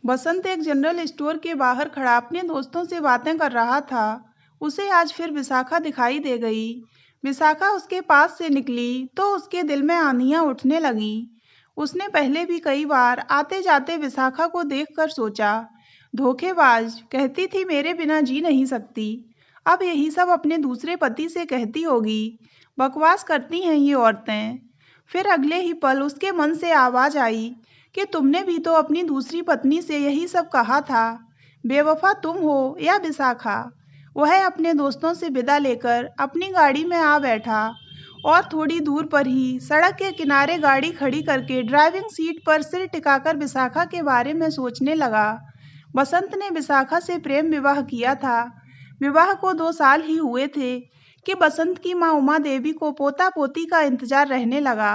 बसंत एक general store के बाहर खड़ा अपने दोस्तों से बातें कर रहा था। उसे आज फिर विशाखा दिखाई दे गई। विशाखा उसके पास से निकली तो उसके दिल में आंधियां उठने लगीं। उसने पहले भी कई बार आते जाते विशाखा को देखकर सोचा, धोखेबाज, कहती थी मेरे बिना जी नहीं सकती। अब यही सब अपने दूसरे पति से कहती होगी। बकवास करती हैं ये औरतें। फिर अगले ही पल उसके मन से आवाज आई कि तुमने भी तो अपनी दूसरी पत्नी से यही सब कहा था। बेवफा तुम हो या विशाखा। वह अपने दोस्तों से विदा लेकर अपनी गाड़ी में आ बैठा और थोड़ी दूर पर ही सड़क के किनारे गाड़ी खड़ी करके ड्राइविंग सीट पर सिर टिकाकर विशाखा के बारे में सोचने लगा। बसंत ने विशाखा से प्रेम विवाह किया था। विवाह को 2 साल ही हुए थे कि बसंत की माँ उमा देवी को पोता पोती का इंतजार रहने लगा।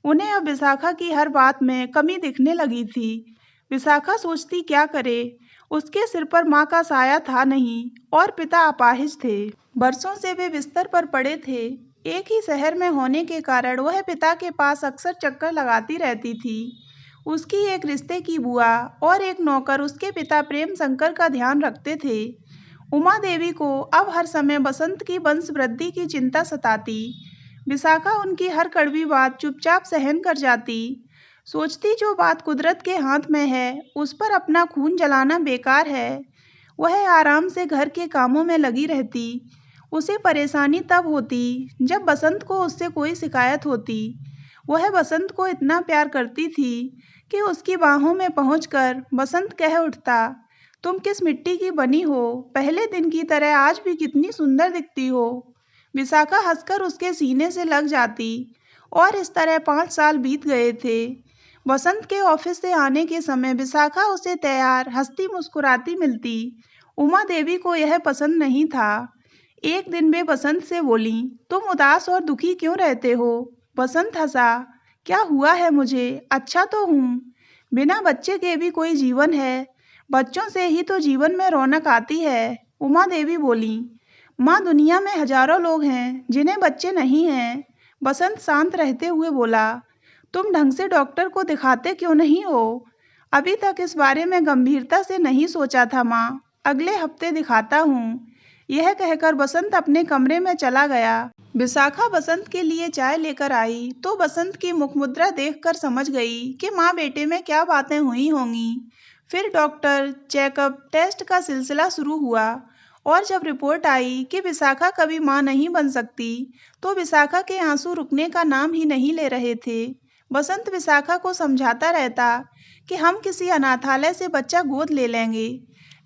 उन्हें अब विशाखा की हर बात में कमी दिखने लगी थी। विशाखा सोचती क्या करे। उसके सिर पर माँ का साया था नहीं और पिता अपाहिज थे। बरसों से वे बिस्तर पर पड़े थे। एक ही शहर में होने के कारण वह पिता के पास अक्सर चक्कर लगाती रहती थी। उसकी एक रिश्ते की बुआ और एक नौकर उसके पिता प्रेम शंकर का ध्यान रखते थे। उमा देवी को अब हर समय बसंत की वंश वृद्धि की चिंता सताती। विशाखा उनकी हर कड़वी बात चुपचाप सहन कर जाती। सोचती जो बात कुदरत के हाथ में है उस पर अपना खून जलाना बेकार है। वह आराम से घर के कामों में लगी रहती। उसे परेशानी तब होती जब बसंत को उससे कोई शिकायत होती। वह बसंत को इतना प्यार करती थी कि उसकी बाहों में पहुंचकर बसंत कह उठता, तुम किस मिट्टी की बनी हो, पहले दिन की तरह आज भी कितनी सुंदर दिखती हो। विशाखा हंसकर उसके सीने से लग जाती और इस तरह 5 साल बीत गए थे। बसंत के ऑफिस से आने के समय विशाखा उसे तैयार हंसती मुस्कुराती मिलती। उमा देवी को यह पसंद नहीं था। एक दिन वे बसंत से बोली, तुम उदास और दुखी क्यों रहते हो। बसंत हंसा, क्या हुआ है मुझे, अच्छा तो हूँ। बिना बच्चे के भी कोई जीवन है, बच्चों से ही तो जीवन में रौनक आती है। उमा देवी बोली, माँ दुनिया में हजारों लोग हैं जिन्हें बच्चे नहीं हैं। बसंत शांत रहते हुए बोला, तुम ढंग से डॉक्टर को दिखाते क्यों नहीं हो। अभी तक इस बारे में गंभीरता से नहीं सोचा था माँ, अगले हफ्ते दिखाता हूँ। यह कहकर बसंत अपने कमरे में चला गया। विशाखा बसंत के लिए चाय लेकर आई तो बसंत की मुखमुद्रा देखकर समझ गई कि माँ बेटे में क्या बातें हुई होंगी। फिर डॉक्टर, चेकअप, टेस्ट का सिलसिला शुरू हुआ और जब रिपोर्ट आई कि विशाखा कभी माँ नहीं बन सकती तो विशाखा के आंसू रुकने का नाम ही नहीं ले रहे थे। बसंत विशाखा को समझाता रहता कि हम किसी अनाथालय से बच्चा गोद ले लेंगे,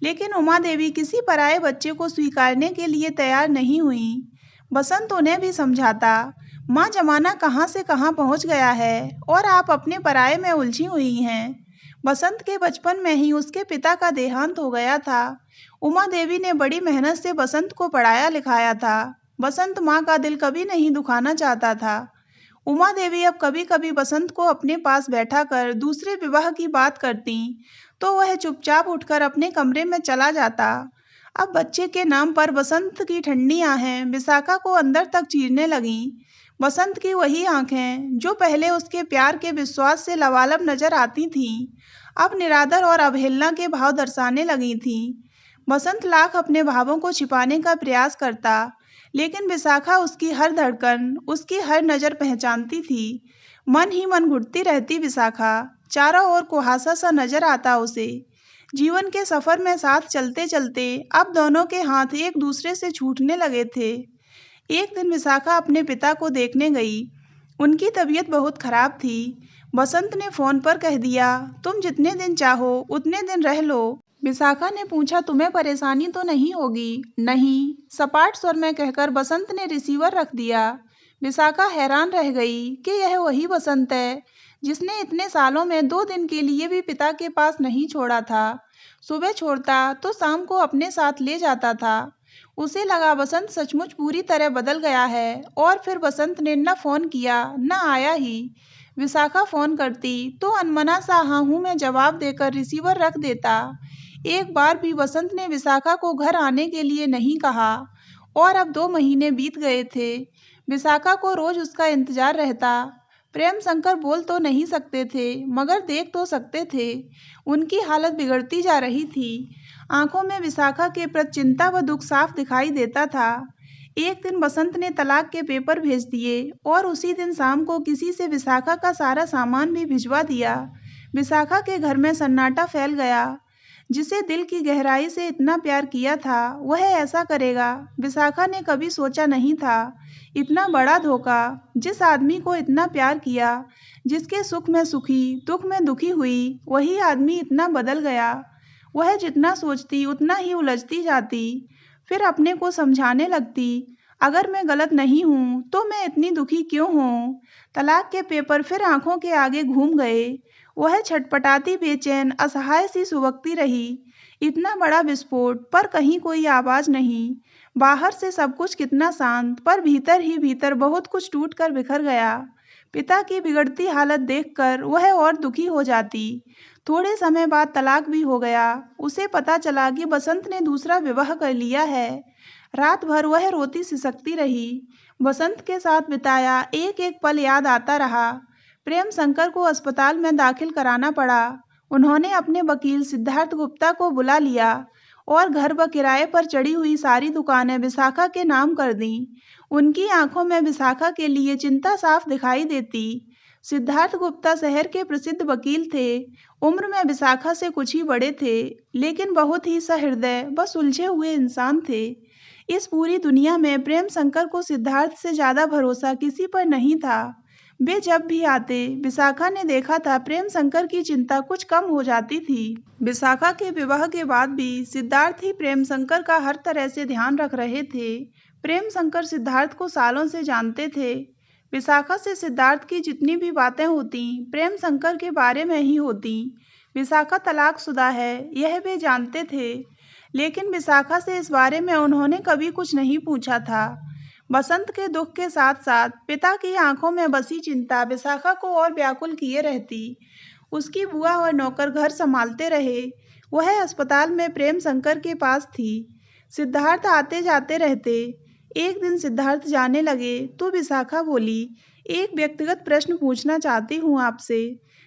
लेकिन उमा देवी किसी पराये बच्चे को स्वीकारने के लिए तैयार नहीं हुई। बसंत उन्हें भी समझाता, माँ जमाना कहाँ से कहाँ पहुँच गया है और आप अपने पराये में उलझी हुई हैं। बसंत के बचपन में ही उसके पिता का देहांत हो गया था। उमा देवी ने बड़ी मेहनत से बसंत को पढ़ाया लिखाया था। बसंत माँ का दिल कभी नहीं दुखाना चाहता था। उमा देवी अब कभी कभी बसंत को अपने पास बैठा कर दूसरे विवाह की बात करती तो वह चुपचाप उठकर अपने कमरे में चला जाता। अब बच्चे के नाम पर बसंत की ठंडी आहें विशाखा को अंदर तक चीरने लगीं। बसंत की वही आंखें जो पहले उसके प्यार के विश्वास से लबालब नजर आती थीं, अब निरादर और अवहेलना के भाव दर्शाने लगी थीं। बसंत लाख अपने भावों को छिपाने का प्रयास करता, लेकिन विशाखा उसकी हर धड़कन, उसकी हर नज़र पहचानती थी। मन ही मन घुटती रहती विशाखा। चारों ओर कुहासा सा नजर आता उसे। जीवन के सफर में साथ चलते चलते अब दोनों के हाथ एक दूसरे से छूटने लगे थे। एक दिन विशाखा अपने पिता को देखने गई। उनकी तबीयत बहुत खराब थी। बसंत ने फोन पर कह दिया, तुम जितने दिन चाहो उतने दिन रह लो। विशाखा ने पूछा, तुम्हें परेशानी तो नहीं होगी। नहीं, सपाट स्वर में कहकर बसंत ने रिसीवर रख दिया। विशाखा हैरान रह गई कि यह वही बसंत है जिसने इतने सालों में 2 दिन के लिए भी पिता के पास नहीं छोड़ा था। सुबह छोड़ता तो शाम को अपने साथ ले जाता था। उसे लगा बसंत सचमुच पूरी तरह बदल गया है और फिर बसंत ने न फोन किया न आया ही। विशाखा फोन करती तो अनमना सा हाँ हूँ में जवाब देकर रिसीवर रख देता। एक बार भी बसंत ने विशाखा को घर आने के लिए नहीं कहा और अब 2 महीने बीत गए थे। विशाखा को रोज उसका इंतजार रहता। प्रेम शंकर बोल तो नहीं सकते थे, मगर देख तो सकते थे। उनकी हालत बिगड़ती जा रही थी। आंखों में विशाखा के प्रति चिंता व दुख साफ दिखाई देता था। एक दिन बसंत ने तलाक के पेपर भेज दिए और उसी दिन शाम को किसी से विशाखा का सारा सामान भी भिजवा दिया। विशाखा के घर में सन्नाटा फैल गया। जिसे दिल की गहराई से इतना प्यार किया था, वह ऐसा करेगा, विशाखा ने कभी सोचा नहीं था। इतना बड़ा धोखा। जिस आदमी को इतना प्यार किया, जिसके सुख में सुखी, दुख में दुखी हुई, वही आदमी इतना बदल गया। वह जितना सोचती उतना ही उलझती जाती। फिर अपने को समझाने लगती, अगर मैं गलत नहीं हूँ तो मैं इतनी दुखी क्यों हूँ। तलाक के पेपर फिर आंखों के आगे घूम गए। वह छटपटाती, बेचैन, असहाय सी सुबकती रही। इतना बड़ा विस्फोट, पर कहीं कोई आवाज नहीं। बाहर से सब कुछ कितना शांत, पर भीतर ही भीतर बहुत कुछ टूट कर बिखर गया। पिता की बिगड़ती हालत देखकर वह और दुखी हो जाती। थोड़े समय बाद तलाक भी हो गया। उसे पता चला कि बसंत ने दूसरा विवाह कर लिया है। रात भर वह रोती सिसकती रही। बसंत के साथ बिताया एक एक पल याद आता रहा। प्रेम शंकर को अस्पताल में दाखिल कराना पड़ा। उन्होंने अपने वकील सिद्धार्थ गुप्ता को बुला लिया और घर व किराए पर चढ़ी हुई सारी दुकानें विशाखा के नाम कर दीं। उनकी आंखों में विशाखा के लिए चिंता साफ दिखाई देती। सिद्धार्थ गुप्ता शहर के प्रसिद्ध वकील थे। उम्र में विशाखा से कुछ ही बड़े थे, लेकिन बहुत ही सहृदय व सुलझे हुए इंसान थे। इस पूरी दुनिया में प्रेम शंकर को सिद्धार्थ से ज्यादा भरोसा किसी पर नहीं था। वे जब भी आते, विशाखा ने देखा था, प्रेम शंकर की चिंता कुछ कम हो जाती थी। विशाखा के विवाह के बाद भी सिद्धार्थ ही प्रेम शंकर का हर तरह से ध्यान रख रहे थे। प्रेम शंकर सिद्धार्थ को सालों से जानते थे। विशाखा से सिद्धार्थ की जितनी भी बातें होती, प्रेम शंकर के बारे में ही होती। विशाखा तलाकशुदा है, यह वे जानते थे, लेकिन विशाखा से इस बारे में उन्होंने कभी कुछ नहीं पूछा था। बसंत के दुख के साथ साथ पिता की आंखों में बसी चिंता विशाखा को और व्याकुल किए रहती। उसकी बुआ और नौकर घर संभालते रहे। वह अस्पताल में प्रेम शंकर के पास थी। सिद्धार्थ आते जाते रहते। एक दिन सिद्धार्थ जाने लगे तो विशाखा बोली, एक व्यक्तिगत प्रश्न पूछना चाहती हूँ आपसे।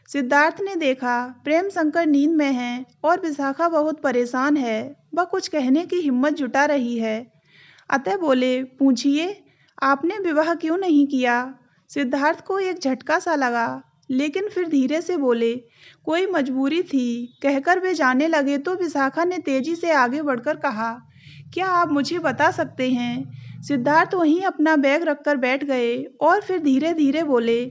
सिद्धार्थ ने देखा प्रेम शंकर नींद में है और विशाखा बहुत परेशान है। वह कुछ कहने की हिम्मत जुटा रही है, अतः बोले, पूछिए, आपने विवाह क्यों नहीं किया। सिद्धार्थ को एक झटका सा लगा, लेकिन फिर धीरे से बोले, कोई मजबूरी थी, कहकर वे जाने लगे तो विशाखा ने तेजी से आगे बढ़कर कहा, क्या आप मुझे बता सकते हैं। सिद्धार्थ वहीं अपना बैग रखकर बैठ गए और फिर धीरे धीरे बोले,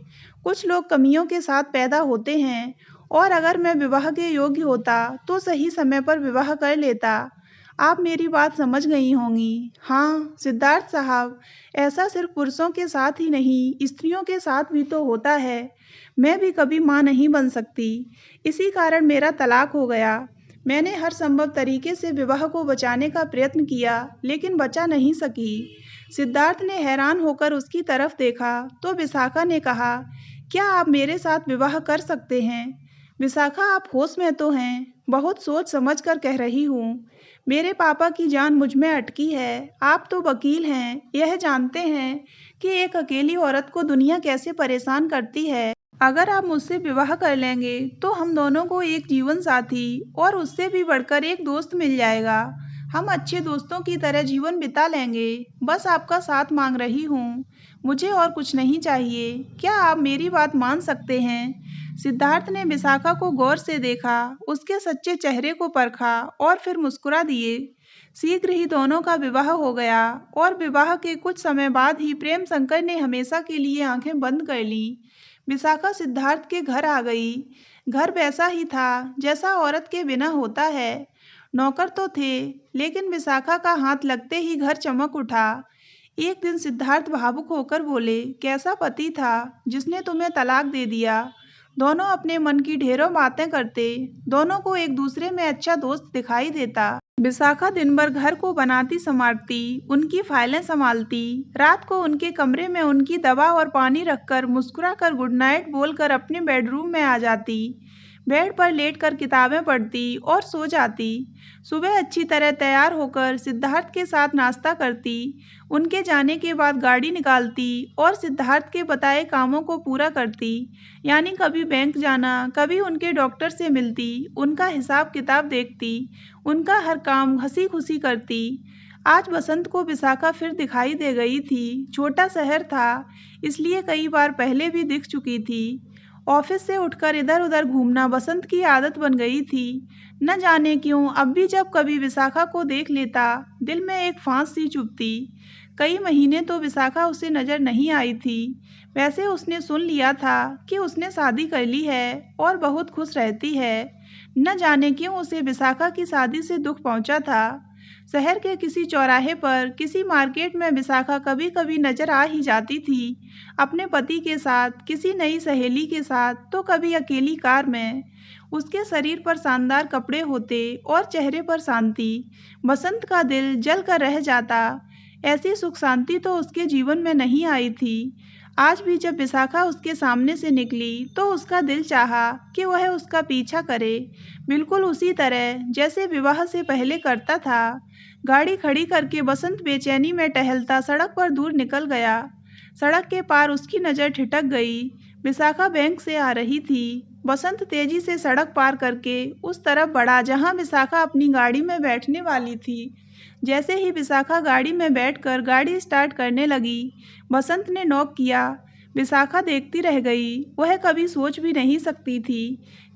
कुछ लोग कमियों के साथ पैदा होते हैं और अगर मैं विवाह के योग्य होता तो सही समय पर विवाह कर लेता। आप मेरी बात समझ गई होंगी। हाँ सिद्धार्थ साहब, ऐसा सिर्फ पुरुषों के साथ ही नहीं, स्त्रियों के साथ भी तो होता है। मैं भी कभी माँ नहीं बन सकती, इसी कारण मेरा तलाक हो गया। मैंने हर संभव तरीके से विवाह को बचाने का प्रयत्न किया, लेकिन बचा नहीं सकी। सिद्धार्थ ने हैरान होकर उसकी तरफ देखा तो विशाखा ने कहा, क्या आप मेरे साथ विवाह कर सकते हैं। विशाखा, आप होश में तो हैं। बहुत सोच समझ कर कह रही हूँ। मेरे पापा की जान मुझ में अटकी है। आप तो वकील हैं, यह जानते हैं कि एक अकेली औरत को दुनिया कैसे परेशान करती है। अगर आप मुझसे विवाह कर लेंगे तो हम दोनों को एक जीवन साथी और उससे भी बढ़कर एक दोस्त मिल जाएगा। हम अच्छे दोस्तों की तरह जीवन बिता लेंगे। बस आपका साथ मांग रही हूँ, मुझे और कुछ नहीं चाहिए। क्या आप मेरी बात मान सकते हैं। सिद्धार्थ ने विशाखा को गौर से देखा, उसके सच्चे चेहरे को परखा और फिर मुस्कुरा दिए। शीघ्र ही दोनों का विवाह हो गया और विवाह के कुछ समय बाद ही प्रेम शंकर ने हमेशा के लिए आंखें बंद कर ली। विशाखा सिद्धार्थ के घर आ गई। घर वैसा ही था जैसा औरत के बिना होता है। नौकर तो थे, लेकिन विशाखा का हाथ लगते ही घर चमक उठा। एक दिन सिद्धार्थ भावुक होकर बोले, कैसा पति था जिसने तुम्हें तलाक दे दिया। दोनों अपने मन की ढेरों बातें करते, दोनों को एक दूसरे में अच्छा दोस्त दिखाई देता। विशाखा दिन भर घर को बनाती संवारती, उनकी फाइलें संभालती, रात को उनके कमरे में उनकी दवा और पानी रखकर मुस्कुराकर गुड नाइट बोलकर अपने बेडरूम में आ जाती। बेड पर लेटकर किताबें पढ़ती और सो जाती। सुबह अच्छी तरह तैयार होकर सिद्धार्थ के साथ नाश्ता करती। उनके जाने के बाद गाड़ी निकालती और सिद्धार्थ के बताए कामों को पूरा करती। यानी कभी बैंक जाना, कभी उनके डॉक्टर से मिलती, उनका हिसाब किताब देखती, उनका हर काम हंसी खुशी करती। आज बसंत को विशाखा फिर दिखाई दे गई थी। छोटा शहर था, इसलिए कई बार पहले भी दिख चुकी थी। ऑफिस से उठकर इधर उधर घूमना बसंत की आदत बन गई थी। न जाने क्यों अब भी जब कभी विशाखा को देख लेता, दिल में एक फांस सी चुभती। कई महीने तो विशाखा उसे नजर नहीं आई थी। वैसे उसने सुन लिया था कि उसने शादी कर ली है और बहुत खुश रहती है। न जाने क्यों उसे विशाखा की शादी से दुख पहुंचा था। शहर के किसी चौराहे पर, किसी मार्केट में विशाखा कभी कभी नजर आ ही जाती थी, अपने पति के साथ, किसी नई सहेली के साथ, तो कभी अकेली कार में। उसके शरीर पर शानदार कपड़े होते और चेहरे पर शांति। बसंत का दिल जल कर रह जाता। ऐसी सुख शांति तो उसके जीवन में नहीं आई थी। आज भी जब विशाखा उसके सामने से निकली तो उसका दिल चाहा कि वह उसका पीछा करे, बिल्कुल उसी तरह जैसे विवाह से पहले करता था। गाड़ी खड़ी करके बसंत बेचैनी में टहलता सड़क पर दूर निकल गया। सड़क के पार उसकी नज़र ठिठक गई। विशाखा बैंक से आ रही थी। बसंत तेजी से सड़क पार करके उस तरफ बढ़ा जहां विशाखा अपनी गाड़ी में बैठने वाली थी। जैसे ही विशाखा गाड़ी में बैठकर गाड़ी स्टार्ट करने लगी, बसंत ने नॉक किया। विशाखा देखती रह गई। वह कभी सोच भी नहीं सकती थी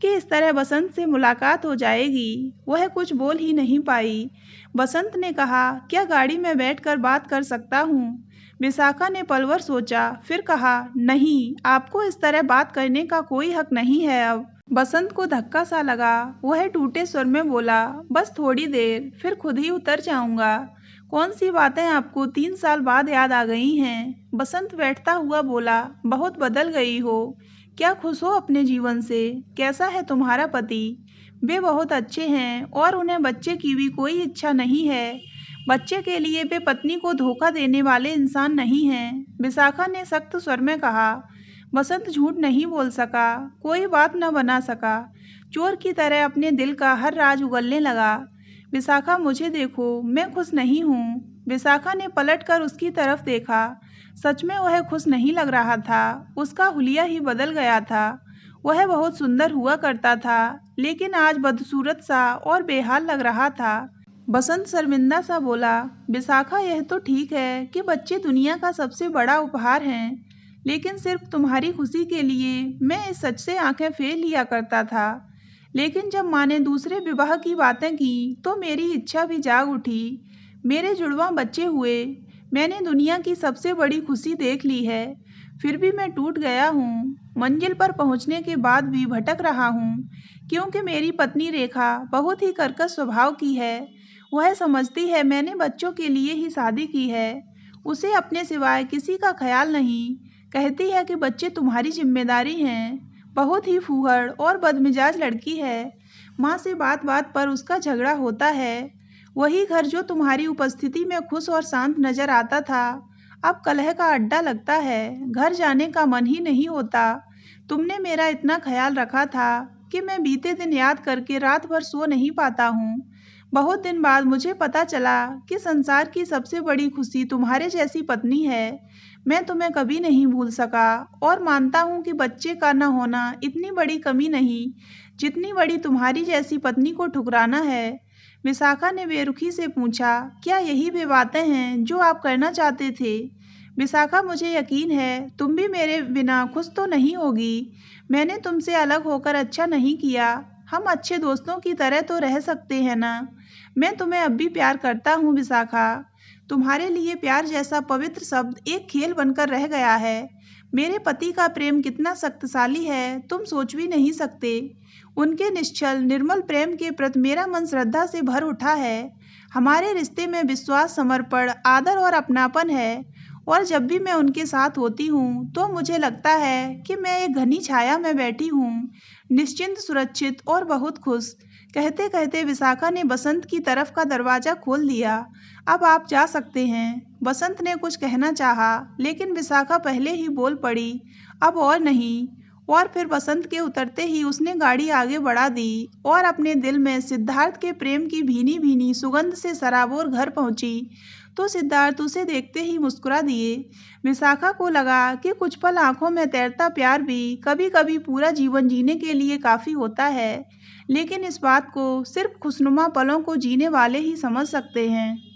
कि इस तरह बसंत से मुलाकात हो जाएगी। वह कुछ बोल ही नहीं पाई। बसंत ने कहा, क्या गाड़ी में बैठकर बात कर सकता हूँ? विशाखा ने पल भर सोचा, फिर कहा, नहीं, आपको इस तरह बात करने का कोई हक नहीं है अब। बसंत को धक्का सा लगा। वह टूटे स्वर में बोला, बस थोड़ी देर, फिर खुद ही उतर जाऊंगा। कौन सी बातें आपको 3 साल बाद याद आ गई हैं? बसंत बैठता हुआ बोला, बहुत बदल गई हो। क्या खुश हो अपने जीवन से? कैसा है तुम्हारा पति? वे बहुत अच्छे हैं और उन्हें बच्चे की भी कोई इच्छा नहीं है। बच्चे के लिए वे पत्नी को धोखा देने वाले इंसान नहीं हैं। विशाखा ने सख्त स्वर में कहा। बसंत झूठ नहीं बोल सका, कोई बात न बना सका। चोर की तरह अपने दिल का हर राज उगलने लगा। विशाखा, मुझे देखो, मैं खुश नहीं हूँ। विशाखा ने पलटकर उसकी तरफ देखा। सच में वह खुश नहीं लग रहा था। उसका हुलिया ही बदल गया था। वह बहुत सुंदर हुआ करता था, लेकिन आज बदसूरत सा और बेहाल लग रहा था। बसंत शर्मिंदा सा बोला, विशाखा, यह तो ठीक है कि बच्चे दुनिया का सबसे बड़ा उपहार हैं, लेकिन सिर्फ तुम्हारी खुशी के लिए मैं इस सच से आंखें फेर लिया करता था। लेकिन जब माँ ने दूसरे विवाह की बातें की तो मेरी इच्छा भी जाग उठी। मेरे जुड़वां बच्चे हुए। मैंने दुनिया की सबसे बड़ी खुशी देख ली है। फिर भी मैं टूट गया हूँ। मंजिल पर पहुँचने के बाद भी भटक रहा हूँ, क्योंकि मेरी पत्नी रेखा बहुत ही कर्कश स्वभाव की है। वह समझती है मैंने बच्चों के लिए ही शादी की है। उसे अपने सिवाय किसी का ख्याल नहीं। कहती है कि बच्चे तुम्हारी जिम्मेदारी हैं। बहुत ही फूहड़ और बदमिजाज लड़की है। माँ से बात बात पर उसका झगड़ा होता है। वही घर जो तुम्हारी उपस्थिति में खुश और शांत नजर आता था, अब कलह का अड्डा लगता है। घर जाने का मन ही नहीं होता। तुमने मेरा इतना ख्याल रखा था कि मैं बीते दिन याद करके रात भर सो नहीं पाता हूँ। बहुत दिन बाद मुझे पता चला कि संसार की सबसे बड़ी खुशी तुम्हारे जैसी पत्नी है। मैं तुम्हें कभी नहीं भूल सका और मानता हूँ कि बच्चे का न होना इतनी बड़ी कमी नहीं, जितनी बड़ी तुम्हारी जैसी पत्नी को ठुकराना है। विशाखा ने बेरुखी से पूछा, क्या यही वे बातें हैं जो आप करना चाहते थे? विशाखा, मुझे यकीन है तुम भी मेरे बिना खुश तो नहीं होगी। मैंने तुमसे अलग होकर अच्छा नहीं किया। हम अच्छे दोस्तों की तरह तो रह सकते हैं ना। मैं तुम्हें अब भी प्यार करता हूँ विशाखा। तुम्हारे लिए प्यार जैसा पवित्र शब्द एक खेल बनकर रह गया है। मेरे पति का प्रेम कितना शक्तिशाली है तुम सोच भी नहीं सकते। उनके निश्चल निर्मल प्रेम के प्रति मेरा मन श्रद्धा से भर उठा है। हमारे रिश्ते में विश्वास, समर्पण, आदर और अपनापन है। और जब भी मैं उनके साथ होती हूँ तो मुझे लगता है कि मैं एक घनी छाया में बैठी हूँ, निश्चिंत, सुरक्षित और बहुत खुश। कहते कहते विशाखा ने बसंत की तरफ का दरवाजा खोल दिया। अब आप जा सकते हैं। बसंत ने कुछ कहना चाहा, लेकिन विशाखा पहले ही बोल पड़ी, अब और नहीं। और फिर बसंत के उतरते ही उसने गाड़ी आगे बढ़ा दी और अपने दिल में सिद्धार्थ के प्रेम की भीनी भीनी सुगंध से सराबोर घर पहुंची तो सिद्धार्थ उसे देखते ही मुस्कुरा दिए। विशाखा को लगा कि कुछ पल आंखों में तैरता प्यार भी कभी कभी पूरा जीवन जीने के लिए काफी होता है, लेकिन इस बात को सिर्फ खुशनुमा पलों को जीने वाले ही समझ सकते हैं।